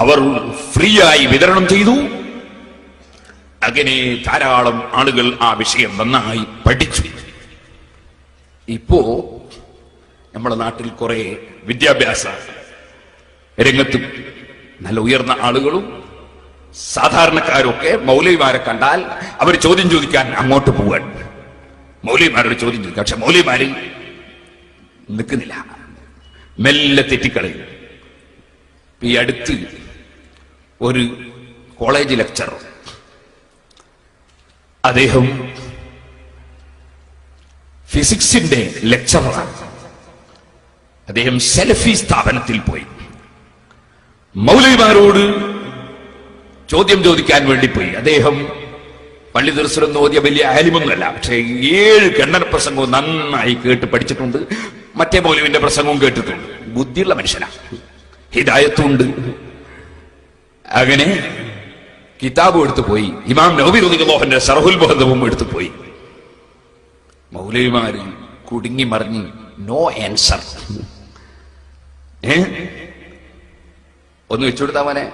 അവർ free ആയി വിതരണം ചെയ്തു. അങ്ങനെ ധാരാളം ആളുകൾ ആ വിഷയം നന്നായി പഠിച്ചു. ഇപ്പോ നമ്മുടെ നാട്ടിൽ കുറെ വിദ്യാഭ്യാസ രംഗത്തും നല്ല ഉയർന്ന ആളുകളും സാധാരണക്കാരൊക്കെ മൗലവിമാരെ കണ്ടാൽ അവർ ചോദ്യം ചോദിക്കാൻ അങ്ങോട്ട് പോവാൻ, മൗലവിമാരോട് ചോദ്യം ചോദിക്കാം. പക്ഷെ മൗലവിമാര് നിൽക്കുന്നില്ല, മെല്ലെ തെറ്റിക്കളയും. ഈ അടുത്ത് ഒരു കോളേജ് ലെക്ചർ, അദ്ദേഹം ഫിസിക്സിന്റെ ലെക്ചറാണ്. അദ്ദേഹം സെലഫി സ്ഥാപനത്തിൽ പോയി മൗലവിമാരോട് ചോദ്യം ചോദിക്കാൻ വേണ്ടി പോയി. അദ്ദേഹം പള്ളി ദർശനം ഓതിയ വലിയ ആലിമൊന്നുമല്ല, പക്ഷെ 7 ഖണ്ഡന പ്രസംഗവും നന്നായി കേട്ട് പഠിച്ചിട്ടുണ്ട്. മറ്റേ മൗലവിന്റെ പ്രസംഗവും കേട്ടിട്ടുണ്ട്. ബുദ്ധിയുള്ള മനുഷ്യനാണ്, ഹിദായത്തുണ്ട്. അങ്ങനെ കിതാബും എടുത്തു പോയി, ഇമാം നവവി റളിയല്ലാഹുവിന്റെ ശർഹുൽ മുഹദ്ദബും എടുത്തു പോയി. മൗലവിമാര് കുടുങ്ങി മറിഞ്ഞ് നോ ആൻസർ. ഒന്ന് വെച്ചുകൊടുത്താ മോനെ.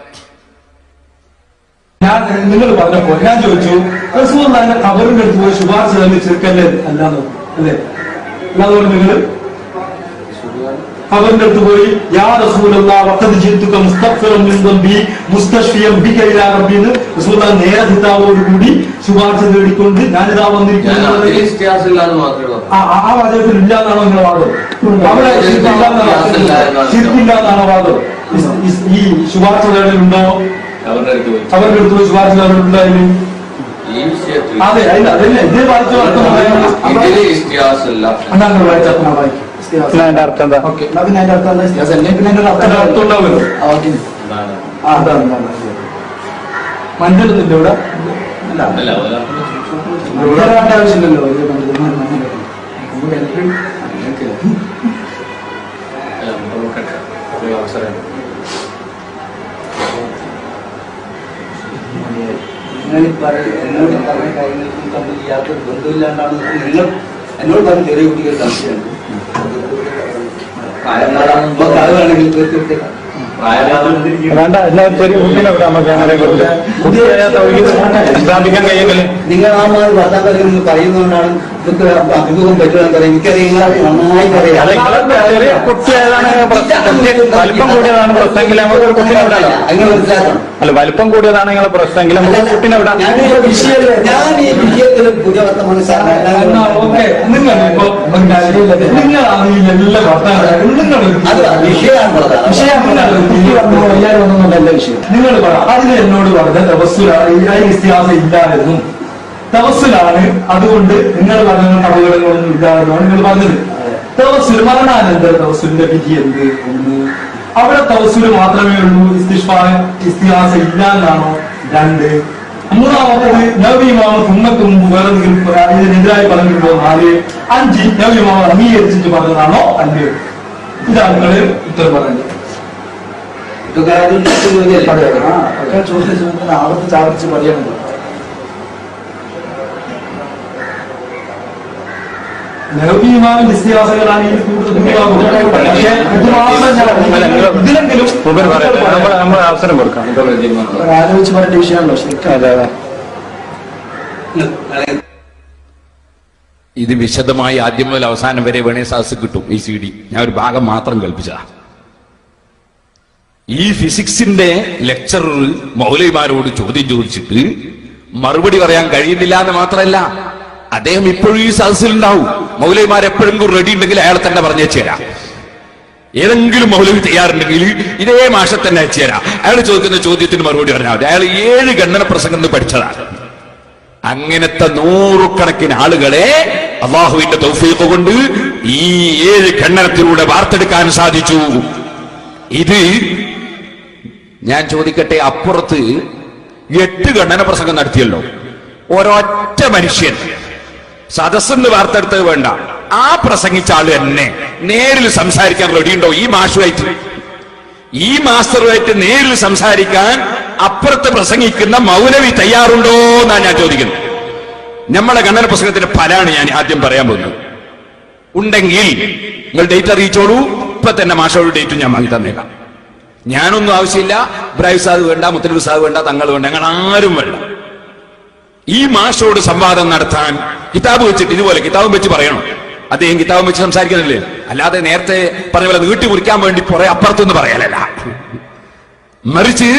നിങ്ങൾ പറഞ്ഞപ്പോ ഞാൻ ചോദിച്ചു, റസൂലുള്ളാഹിന്റെ ഖബറിന്റെ അടുത്ത് പോയി ശുപാർശ ചെയ്ത് ചെറുക്കല്ലേ അല്ലാതെ അല്ലേ? അല്ലാതെ നിങ്ങൾ ഖബറിന്റെ അടുത്ത് പോയി യാ റസൂലല്ലാഹ് വഖദ് ജിത്തുക മുസ്തഗ്ഫിറൻ മിൻ ദംബി മുസ്തശ്ഫിയൻ ബിക ഇലാ റബ്ബി എന്ന് റസൂലുള്ളാഹി നേരെ ഹിതാബോട് കൂടി ശുപാർശ തേടിക്കൊണ്ട് ഞാനിതാ വന്നിരിക്കുന്നു. ആ വാചകത്തിൽ ഇല്ലാന്നാണോ നിങ്ങളുടെ വാദം? അവിടെ ശിർക്കില്ലാന്നാണോ വാദം? ഈ ശുപാർശ തേടലുണ്ടോ? അവരുടെ അടുത്ത് പോയി ശുപാർശ തേടലുണ്ടായിരുന്നു. അതെ, അതല്ലേ ഇതേ വായിച്ചു മഞ്ചളൊന്നുമില്ല ഇവിടെ. ആവശ്യമില്ലല്ലോ എന്നോട് പറഞ്ഞ കാര്യങ്ങൾക്കും തമ്മിൽ യാതൊരു ബന്ധമില്ലാണ്ടാണ് നിങ്ങൾ എന്നോട് പറഞ്ഞ ചെറിയ കുട്ടികൾ സംശയമുണ്ട്. അത് വേണമെങ്കിൽ തീർച്ചയായിട്ടും നിങ്ങൾ ആ മാതിരി ഭർത്താക്കൾ നിങ്ങൾ പറയുന്നതുകൊണ്ടാണ് ഇതൊക്കെ അഭിമുഖം പറ്റുമെന്ന് പറയാം. എനിക്കറിയാം, നന്നായിട്ട് അറിയാം. വലിപ്പം കൂടിയതാണ് പ്രശ്നമെങ്കിൽ നമുക്ക് കുട്ടീനെ വിടാലോ. അങ്ങനെ മനസ്സിലാക്കണം. അല്ല, വലിപ്പം കൂടിയതാണ് നിങ്ങളെ പ്രശ്നമെങ്കിൽ നമുക്ക് കുട്ടീനെ വിടാം. ഞാൻ ഈ വിഷയത്തിൽ പുതിയ വർത്തമാനം നിങ്ങൾ അതിന് എന്നോട് പറഞ്ഞ തവസ്സുലാണ് ഇല്ലായിരുന്നു. തവസ്സുലാണ്, അതുകൊണ്ട് നിങ്ങൾ പറഞ്ഞ കഥകളൊന്നും ഇല്ലാതെന്നാണ് നിങ്ങൾ പറഞ്ഞത്. തവസ്സുൽ മരണാനന്തര തവസ്സുലിന്റെ വിധി എന്ത്? ഒന്ന്, അവിടെ തവസ്സുല് മാത്രമേ ഉള്ളൂ, ഇസ്തിഹാസ ഇല്ല എന്നാണോ? 2, മൂന്നാമത്തത് നവീമാവ് ഉമ്മക്ക് മുമ്പ് വേറെ ഇതിനെതിരായി പറഞ്ഞിട്ടുണ്ടോ? 4, 5 നവീമാവ് അംഗീകരിച്ചിട്ട് പറഞ്ഞതാണോ അല്ലയോ? ഇതാണ് നിങ്ങള് ഉത്തരം പറഞ്ഞത്. ആവർത്തിച്ച് പറയണല്ലോ. നവീമാവിന്റെ ഇസ്തിഹാസകളാണ് ഈ കൂടുതൽ അവസരം കൊടുക്കാം. ആലോചിച്ച് പറയേണ്ട വിഷയമാണല്ലോ ശരിക്കും. ഇത് വിശദമായി ആദ്യം മുതൽ അവസാനം വരെ വേണേ സദസ് കിട്ടും. ഈ CD ഞാൻ ഒരു ഭാഗം മാത്രം കൽപ്പിച്ചതാ. ഈ ഫിസിക്സിന്റെ ലെക്ചറർ മൗലവിമാരോട് ചോദ്യം ചോദിച്ചിട്ട് മറുപടി പറയാൻ കഴിയുന്നില്ല എന്ന് മാത്രമല്ല, അദ്ദേഹം ഇപ്പോഴും ഈ സദസ്സിലുണ്ടാവും. മൗലവിമാർ എപ്പോഴെങ്കിലും റെഡി ഉണ്ടെങ്കിൽ അയാൾ തന്നെ പറഞ്ഞേച്ചു തരാം. ഏതെങ്കിലും മൗലവി തയ്യാറുണ്ടെങ്കിൽ ഇതേ മാഷെ തന്നെ അയച്ചു തരാം. അയാൾ ചോദിക്കുന്ന ചോദ്യത്തിന് മറുപടി പറഞ്ഞാൽ മതി. അയാൾ 7 ഖണ്ഡന പ്രസംഗം പഠിച്ചതാണ്. അങ്ങനത്തെ 100 കണക്കിന് ആളുകളെ അല്ലാഹുവിന്റെ തൗഫീഖ് കൊണ്ട് ഈ 7 ഖണ്ഡനത്തിലൂടെ വാർത്തെടുക്കാൻ സാധിച്ചു. ഇത് ഞാൻ ചോദിക്കട്ടെ, അപ്പുറത്ത് 8 ഖണ്ഡന പ്രസംഗം നടത്തിയല്ലോ. ഒരൊറ്റ മനുഷ്യൻ സദസ്സെന്ന് വാർത്തെടുത്തത് വേണ്ട, ആ പ്രസംഗിച്ച ആള് തന്നെ നേരിൽ സംസാരിക്കാൻ റെഡിയുണ്ടോ? ഈ മാഷുമായിട്ട്, ഈ മാസ്റ്ററുമായിട്ട് നേരിൽ സംസാരിക്കാൻ അപ്പുറത്ത് പ്രസംഗിക്കുന്ന മൗലവി തയ്യാറുണ്ടോ എന്നാണ് ഞാൻ ചോദിക്കുന്നത്. നമ്മളെ ഖണ്ഡന പുസ്തകത്തിന്റെ ഫലാണ് ഞാൻ ആദ്യം പറയാൻ പോകുന്നത്. ഉണ്ടെങ്കിൽ നിങ്ങൾ ഡേറ്റ് അറിയിച്ചോളൂ. ഇപ്പൊ തന്നെ മാഷോട് ഡേറ്റും ഞാൻ വാങ്ങി തന്നേക്കാം. ഞാനൊന്നും ആവശ്യമില്ല. ഇബ്രാഹിം സാദ് വേണ്ട, മുത്തലിബ് സാദ് വേണ്ട, തങ്ങൾ വേണ്ട, ഞങ്ങൾ ആരും വേണ്ട. ഈ മാഷോട് സംവാദം നടത്താൻ കിതാബ് വെച്ചിട്ട് ഇതുപോലെ കിതാബും വെച്ച് പറയണം. അദ്ദേഹം കിതാബും വെച്ച് സംസാരിക്കുന്നില്ലേ, അല്ലാതെ നേരത്തെ പറഞ്ഞ പോലെ നീട്ടി മുറിക്കാൻ വേണ്ടി കുറെ അപ്പുറത്തുനിന്ന് പറയാനല്ല, മറിച്ച്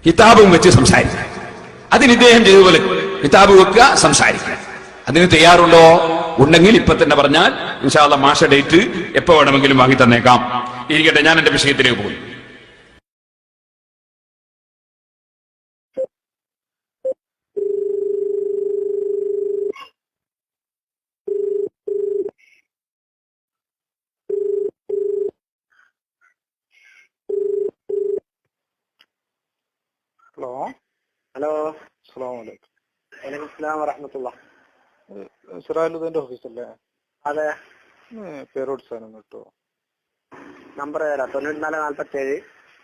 കിതാബും വെച്ച് സംസാരിക്കുക. അതിന് ഇദ്ദേഹം ചെയ്തതുപോലെ കിതാബ് വെക്കുക, സംസാരിക്കുക. അതിന് തയ്യാറുണ്ടോ? ഉണ്ടെങ്കിൽ ഇപ്പൊ തന്നെ പറഞ്ഞാൽ ഇൻഷാ അല്ലാഹ് മാഷ ഡേറ്റ് എപ്പോ വേണമെങ്കിലും വാങ്ങി തന്നേക്കാം. ഇരിക്കട്ടെ, ഞാൻ എന്റെ വിഷയത്തിലേക്ക് പോകും. ഹലോ ഹലോ, അസ്സലാമു അലൈക്കും. വലൈക്കും സ്സലാം വറഹ്മത്തുള്ളാഹി. സിറാജുദ്ദീന്റെ ഓഫീസല്ലേ? അതെ, പേരോട് സാധനം കിട്ടുമോ? നമ്പർ തരാം, 9447.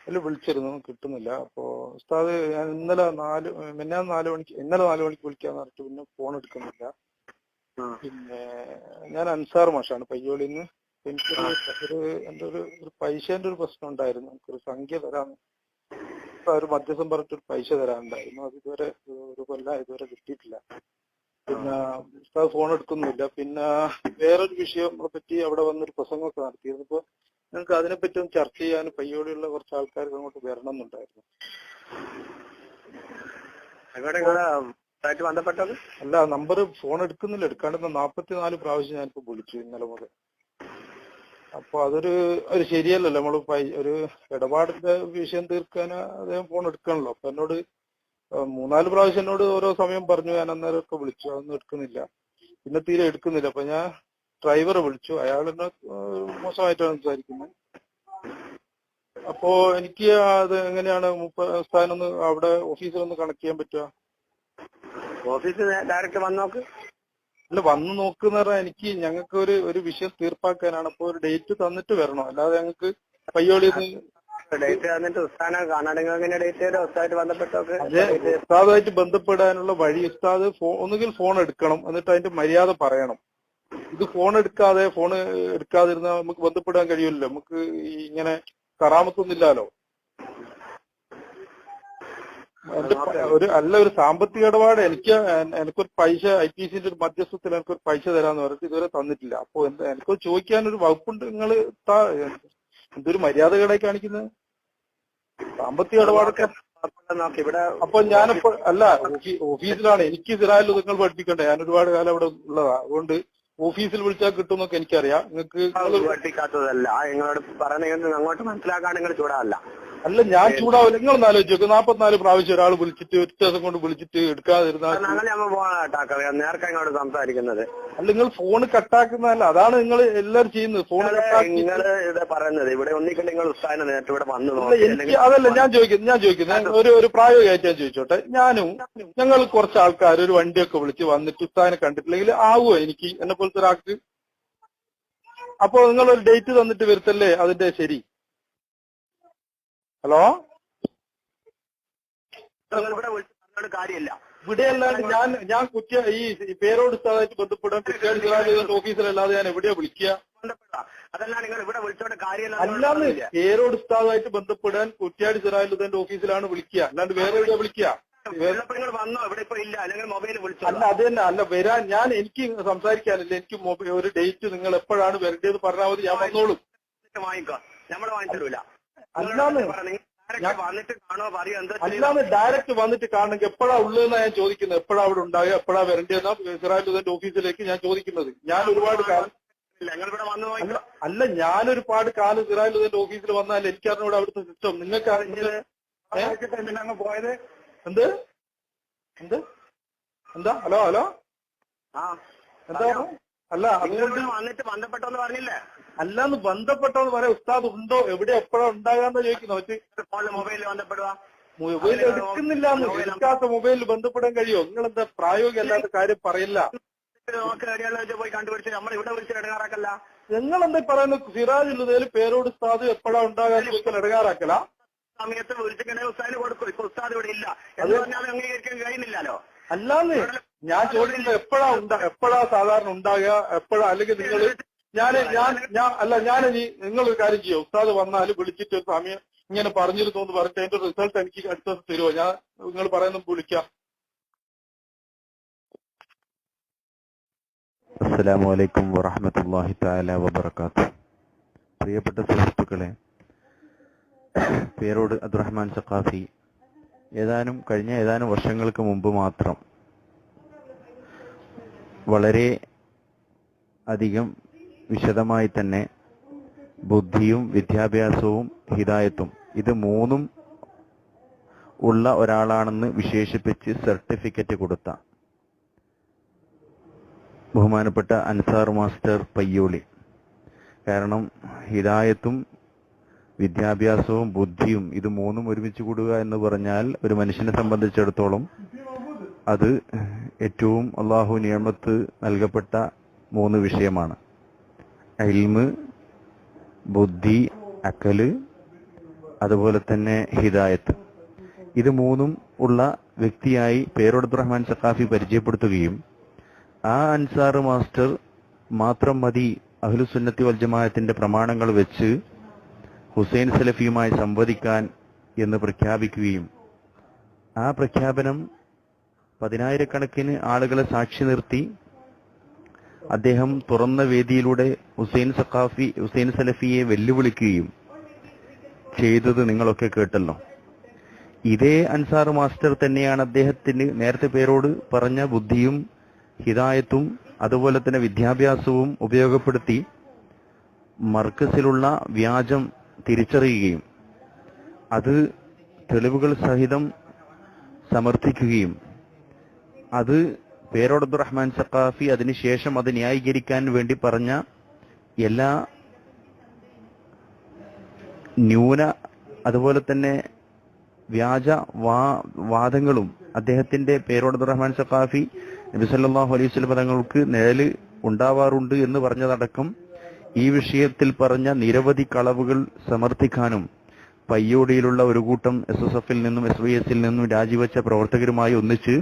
അതിൽ വിളിച്ചിരുന്നു, കിട്ടുന്നില്ല. അപ്പോ ഉസ്താദ് ഞാൻ ഇന്നലെ 4 മണിക്ക് വിളിക്കാന്ന് പറഞ്ഞിട്ട് പിന്നെ ഫോൺ എടുക്കുന്നില്ല. പിന്നെ ഞാൻ അൻസാർ മാഷാണ് പയ്യോളിന്ന്. എനിക്കൊരു എന്റെ ഒരു പൈസേന്റെ ഒരു പ്രശ്നം ഉണ്ടായിരുന്നു. എനിക്കൊരു സംഖ്യ തരാൻ ഒരു മധ്യസ്ഥം പറഞ്ഞിട്ടൊരു പൈസ തരാനുണ്ടായിരുന്നു. അത് ഇതുവരെ ഒരു കൊല്ലം ഇതുവരെ കിട്ടിയിട്ടില്ല. പിന്നെ ഉസ്താദ് ഫോൺ എടുക്കുന്നില്ല. പിന്നെ വേറൊരു വിഷയം പറ്റി അവിടെ വന്നൊരു പ്രസംഗമൊക്കെ നടത്തിയിരുന്നു. ഇപ്പൊ ഞങ്ങൾക്ക് അതിനെപ്പറ്റി ഒന്ന് ചർച്ച ചെയ്യാൻ പയ്യോളിയുള്ള കുറച്ച് ആൾക്കാർക്ക് അങ്ങോട്ട് വരണം എന്നുണ്ടായിരുന്നു. ബന്ധപ്പെട്ടത് അല്ല, നമ്പർ ഫോൺ എടുക്കുന്നില്ല. എടുക്കാണ്ടെന്ന് 44 പ്രാവശ്യം ഞാനിപ്പോ വിളിച്ചു ഇന്നലെ മുതൽ. അപ്പൊ അതൊരു ശരിയല്ലല്ലോ. നമ്മള് ഒരു ഇടപാടിന്റെ വിഷയം തീർക്കാൻ അദ്ദേഹം ഫോൺ എടുക്കണല്ലോ. അപ്പൊ എന്നോട് 3-4 പ്രാവശ്യം എന്നോട് ഓരോ സമയം പറഞ്ഞു. ഞാൻ അന്നേരമൊക്കെ വിളിച്ചു, അതൊന്നും എടുക്കുന്നില്ല. പിന്നെ തീരെ എടുക്കുന്നില്ല. അപ്പൊ ഞാൻ ഡ്രൈവറെ വിളിച്ചു. അയാൾ എന്നെ മോശമായിട്ടാണ് സംസാരിക്കുന്നത്. അപ്പോ എനിക്ക് അത് എങ്ങനെയാണ് സ്ഥാനൊന്ന് അവിടെ ഓഫീസിലൊന്ന് കണക്ട് ചെയ്യാൻ പറ്റുക? ഓഫീസിൽ ഡയറക്റ്റ് വന്ന് നോക്ക്. അല്ല, വന്ന് നോക്കുന്ന പറഞ്ഞാൽ ഞങ്ങൾക്ക് ഒരു വിഷയം തീർപ്പാക്കാനാണ്. അപ്പൊ ഒരു ഡേറ്റ് തന്നിട്ട് വരണം. അല്ലാതെ ഞങ്ങൾക്ക് പയ്യോളി ഡേറ്റ് തന്നിട്ട് ഉസ്താനെ കാണാണെങ്കിൽ അങ്ങനെ ഡേറ്റ് തരാം. ഉസ്താദായിട്ട് ബന്ധപ്പെട്ടൊക്കെ അതെ, ഉസ്താദുമായിട്ട് ബന്ധപ്പെടാനുള്ള വഴി ഉസ്താദ് ഒന്നുകിൽ ഫോൺ എടുക്കണം, എന്നിട്ട് അതിന്റെ മര്യാദ പറയണം. ഇത് ഫോൺ എടുക്കാതിരുന്നാൽ നമുക്ക് ബന്ധപ്പെടാൻ കഴിയില്ലല്ലോ. നമുക്ക് ഇങ്ങനെ കറാമത്തൊന്നുമില്ലല്ലോ. ഒരു സാമ്പത്തിക ഇടപാട് എനിക്കൊരു പൈസ IPCന്റെ ഒരു മധ്യസ്ഥത്തിൽ എനിക്കൊരു പൈസ തരാന്ന് പറഞ്ഞിട്ട് ഇതുവരെ തന്നിട്ടില്ല. അപ്പൊ എനിക്ക് ചോദിക്കാനൊരു വകുപ്പുണ്ട്. നിങ്ങൾ എന്തൊരു മര്യാദകേടായി കാണിക്കുന്നത് സാമ്പത്തിക ഇടപാടൊക്കെ. അപ്പൊ ഞാനിപ്പോ ഓഫീസിലാണ്. എനിക്ക് സിറായിൽ നിങ്ങൾ പഠിപ്പിക്കണ്ടേ? ഞാൻ ഒരുപാട് കാലം അവിടെ ഉള്ളതാ. അതുകൊണ്ട് ഓഫീസിൽ വിളിച്ചാൽ കിട്ടുമെന്നൊക്കെ എനിക്കറിയാം. നിങ്ങൾക്ക് പഠിപ്പിക്കാത്തതല്ല, നിങ്ങളോട് പറയുന്നത് അങ്ങോട്ട് മനസ്സിലാക്കാൻ നിങ്ങൾ ചൂടാവല്ല. അല്ല, ഞാൻ ചൂടാവില്ല. നിങ്ങളൊന്ന് ആലോചിച്ച് നോക്ക്. 44 പ്രാവശ്യം ഒരാൾ വിളിച്ചിട്ട് ഒറ്റ ദിവസം കൊണ്ട് വിളിച്ചിട്ട് എടുക്കാതിരുന്നാൽ നേരത്തെ ഇങ്ങോട്ട് സംസാരിക്കുന്നത്. അല്ല, നിങ്ങൾ ഫോൺ കട്ടാക്കുന്നതല്ല, അതാണ് നിങ്ങൾ എല്ലാവരും ചെയ്യുന്നത്. ഫോൺ നിങ്ങൾ ഇത് പറയുന്നത് ഇവിടെ ഒന്നിക്കണ്ട് നിങ്ങൾ ഉസ്താദിനെ നേരത്തെ ഇവിടെ വന്നു. എനിക്ക് അതല്ല ഞാൻ ചോദിക്കുന്നത് ഒരു പ്രായോഗികമായിട്ട് ഞാൻ ചോദിച്ചോട്ടെ. ഞങ്ങൾ കുറച്ച് ആൾക്കാർ ഒരു വണ്ടിയൊക്കെ വിളിച്ച് വന്നിട്ട് ഉസ്താദിനെ കണ്ടിട്ടില്ലെങ്കിൽ ആവുമോ എനിക്ക് എന്നെ പോലത്തെ ഒരാൾക്ക്? അപ്പൊ നിങ്ങൾ ഒരു ഡേറ്റ് തന്നിട്ട് വരുത്തല്ലേ അതിന്റെ ശരി? ഹലോ, ഇവിടെ വിളിച്ചിട്ട് കാര്യമില്ല. ഇവിടെ അല്ലാണ്ട് ഞാൻ ഈ പേരോട് ഉസ്താദായിട്ട് ബന്ധപ്പെടാൻ കുറ്റ്യാടി സിറാജുദ്ദീന്റെ ഓഫീസിലല്ലാതെ ഞാൻ എവിടെയാ വിളിക്കുക? അതല്ല, നിങ്ങൾ ഇവിടെ വിളിച്ചോണ്ട് കാര്യമില്ല. അല്ലാന്ന് പേരോട് ഉസ്താദായിട്ട് ബന്ധപ്പെടാൻ കുറ്റ്യാടി സിറാജുദ്ദീന്റെ ഓഫീസിലാണ് വിളിക്കുക, അല്ലാണ്ട് വേറെ എവിടെയാ വിളിക്കുക? നിങ്ങൾ വന്നോ? ഇവിടെ ഇപ്പൊ ഇല്ല, അല്ലെങ്കിൽ മൊബൈൽ വിളിച്ചു. അല്ല, അത് തന്നെ. അല്ല, വരാൻ എനിക്ക് സംസാരിക്കാനില്ല. എനിക്ക് ഒരു ഡേറ്റ് നിങ്ങൾ എപ്പോഴാണ് വരേണ്ടത് പറഞ്ഞാൽ മതി, ഞാൻ വന്നോളൂ. വാങ്ങിക്കോ, നമ്മൾ വാങ്ങിച്ചിടൂല. അല്ലാന്ന് ഡയറക്റ്റ് വന്നിട്ട് കാണണമെങ്കിൽ എപ്പോഴാ ഉള്ളതെന്നാ ഞാൻ ചോദിക്കുന്നത്. എപ്പോഴാ അവിടെ ഉണ്ടാകുക, എപ്പോഴാ വരേണ്ടതെന്നാ സിറാജുദ്ദീന്റെ ഓഫീസിലേക്ക് ഞാൻ ചോദിക്കുന്നത്. ഞാൻ ഒരുപാട് കാലം ഞാനൊരുപാട് കാലം സിറാജുദ്ദീന്റെ ഓഫീസിൽ വന്നാൽ എനിക്കറിഞ്ഞൂടെ അവിടുത്തെ സിസ്റ്റം. നിങ്ങൾക്ക് പോയത് എന്താ? ഹലോ എന്താ? അല്ല, അതുകൊണ്ട് വന്നിട്ട് ബന്ധപ്പെട്ടോന്ന് പറഞ്ഞില്ലേ? അല്ലാന്ന് ബന്ധപ്പെട്ടോന്ന് പറയാം. ഉസ്താദ് ഉണ്ടോ, എവിടെ, എപ്പോഴാ ഉണ്ടാകാന്ന് ചോദിക്കുന്നു. മൊബൈലിൽ ബന്ധപ്പെടുക. മൊബൈൽ എടുക്കുന്നില്ലാന്ന്. എടുക്കാത്ത മൊബൈലിൽ ബന്ധപ്പെടാൻ കഴിയോ? നിങ്ങളെന്താ പ്രായോഗിക അല്ലാത്ത കാര്യം പറയില്ല. പോയി കണ്ടുപിടിച്ച് നമ്മൾ ഇവിടെ വിളിച്ച് ഇടങ്ങാറാക്കല്ല. നിങ്ങളെന്താ പറയുന്നത്? സിറാജുൽ പേരോട് ഉസ്താദ് എപ്പോഴാ ഉണ്ടാകാൻ ചോദിച്ചാൽ ഇടങ്ങാറാക്കല. സമയത്ത് വിളിച്ചിട്ടുണ്ടെങ്കിൽ ഉസ്താദിന് കൊടുക്കും. ഇപ്പൊ ഉസ്താദ് ഇവിടെ ഇല്ല എന്ന് പറഞ്ഞാൽ അംഗീകരിക്കാൻ കഴിയുന്നില്ലല്ലോ. അല്ലാന്ന് ഞാൻ ചോദിക്കുന്നത് എപ്പോഴാ സാധാരണ ഉണ്ടാകുക, എപ്പോഴാ? അല്ലെങ്കിൽ നിങ്ങൾ ഞാനിനി നിങ്ങളൊരു കാര്യം ചെയ്യോ, ഉസ്താദ് വന്നാൽ വിളിച്ചിട്ട് ഒരു സമയം ഇങ്ങനെ പറഞ്ഞിരുന്നു എന്ന് പറഞ്ഞിട്ട് അതിന്റെ റിസൾട്ട് എനിക്ക് അടുത്ത ദിവസം തരുമോ? ഞാൻ നിങ്ങൾ പറയുന്ന വിളിക്കാം. അസ്സലാമു അലൈക്കും വറഹ്മത്തുള്ളാഹി തആല വബറകാതുഹു. പ്രിയപ്പെട്ട സുഹൃത്തുക്കളെ, പേരോട് അബ്ദുറഹ്മാൻ സഖാഫി കഴിഞ്ഞ ഏതാനും വർഷങ്ങൾക്ക് മുമ്പ് മാത്രം വളരെ അധികം വിശദമായി തന്നെ ബുദ്ധിയും വിദ്യാഭ്യാസവും ഹിദായത്തും ഇത് മൂന്നും ഉള്ള ഒരാളാണെന്ന് വിശേഷിപ്പിച്ച് സർട്ടിഫിക്കറ്റ് കൊടുത്ത ബഹുമാനപ്പെട്ട അൻസാർ മാസ്റ്റർ പയ്യോളി. കാരണം ഹിദായത്തും വിദ്യാഭ്യാസവും ബുദ്ധിയും ഇത് മൂന്നും ഒരുമിച്ച് കൂടുക എന്ന് പറഞ്ഞാൽ ഒരു മനുഷ്യനെ സംബന്ധിച്ചിടത്തോളം അത് ഏറ്റവും അള്ളാഹു നിയമത്ത് നൽകപ്പെട്ട 3 വിഷയമാണ്. ഇൽമ്, ബുദ്ധി, അക്കല്, അതുപോലെ തന്നെ ഹിദായത്ത്. ഇത് മൂന്നും ഉള്ള വ്യക്തിയായി പേരോട് അബ്ദുറഹ്മാൻ സഖാഫി പരിചയപ്പെടുത്തുകയും ആ അൻസാർ മാസ്റ്റർ മാത്രം മതി അഹ്ലുസുന്നത്തി വൽ ജമാഅത്തിന്റെ പ്രമാണങ്ങൾ വെച്ച് ഹുസൈൻ സലഫിയുമായി സംവദിക്കാൻ എന്ന് പ്രഖ്യാപിക്കുകയും ആ പ്രഖ്യാപനം 10,000-കണക്കിന് ആളുകളെ സാക്ഷി നിർത്തി അദ്ദേഹം തുറന്ന വേദിയിലൂടെ ഹുസൈൻ സലഫിയെ വെല്ലുവിളിക്കുകയും ചെയ്തത് നിങ്ങളൊക്കെ കേട്ടല്ലോ. ഇതേ അൻസാർ മാസ്റ്റർ തന്നെയാണ് അദ്ദേഹത്തിന് നേരത്തെ പേരോട് പറഞ്ഞ ബുദ്ധിയും ഹിദായത്തും അതുപോലെ തന്നെ വിദ്യാഭ്യാസവും ഉപയോഗപ്പെടുത്തി മർക്കസിലുള്ള വ്യാജം തിരിച്ചറിയുകയും അത് തെളിവുകൾ സഹിതം സമർത്ഥിക്കുകയും അത് പേരോട് അബ്ദുറഹ്മാൻ സഖാഫി അതിനുശേഷം അത് ന്യായീകരിക്കാൻ വേണ്ടി പറഞ്ഞ എല്ലാ അതുപോലെ തന്നെ വ്യാജ വാദങ്ങളും അദ്ദേഹത്തിന്റെ പേരോട് അബ്ദുറഹ്മാൻ സഖാഫി നബി സല്ലല്ലാഹു അലൈഹി വസല്ലം തങ്ങൾക്ക് നിഴല് ഉണ്ടാവാറുണ്ട് എന്ന് പറഞ്ഞതടക്കം ഈ വിഷയത്തിൽ പറഞ്ഞ നിരവധി കളവുകൾ സമർത്ഥിക്കാനും പയ്യോടിയിലുള്ള ഒരു കൂട്ടം SSF-ൽ നിന്നും SYS-ൽ നിന്നും രാജിവെച്ച പ്രവർത്തകരുമായി ഒന്നിച്ച്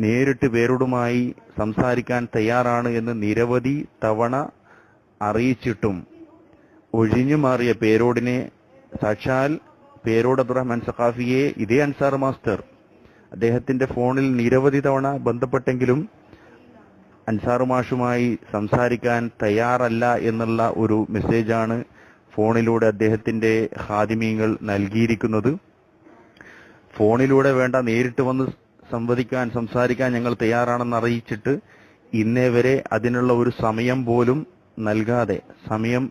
നേരിട്ട് പേരോടുമായി സംസാരിക്കാൻ തയ്യാറാണ് എന്ന് നിരവധി തവണ അറിയിച്ചിട്ടും ഒഴിഞ്ഞു മാറിയ പേരോടിനെ സാക്ഷാൽ പേരോട് അബ്ദുറഹ്മാൻ സഖാഫിയെ ഇതേ അൻസാർ മാസ്റ്റർ അദ്ദേഹത്തിന്റെ ഫോണിൽ നിരവധി തവണ ബന്ധപ്പെട്ടെങ്കിലും അൻസാർ മാഷുമായി സംസാരിക്കാൻ തയ്യാറല്ല എന്നുള്ള ഒരു മെസ്സേജാണ് ഫോണിലൂടെ അദ്ദേഹത്തിന്റെ ഖാദിമീങ്ങൾ നൽകിയിരിക്കുന്നത്. ഫോണിലൂടെ വേണ്ട, നേരിട്ട് വന്ന് സംസാരിക്കാൻ ഞങ്ങൾ തയ്യാറാണെന്ന് അറിയിച്ചിട്ട് ഇന്നേ വരെ അതിനുള്ള ഒരു സമയം പോലും നൽകാതെ, സമയം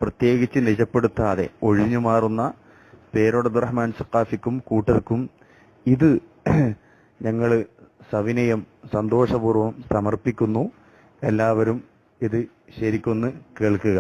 പ്രത്യേകിച്ച് നിജപ്പെടുത്താതെ ഒഴിഞ്ഞു മാറുന്ന പേരോട് അബ്ദുറഹ്മാൻ സഖാഫിക്കും കൂട്ടർക്കും ഇത് ഞങ്ങൾ സവിനയം സന്തോഷപൂർവ്വം സമർപ്പിക്കുന്നു. എല്ലാവരും ഇത് ശരിക്കൊന്ന് കേൾക്കുക.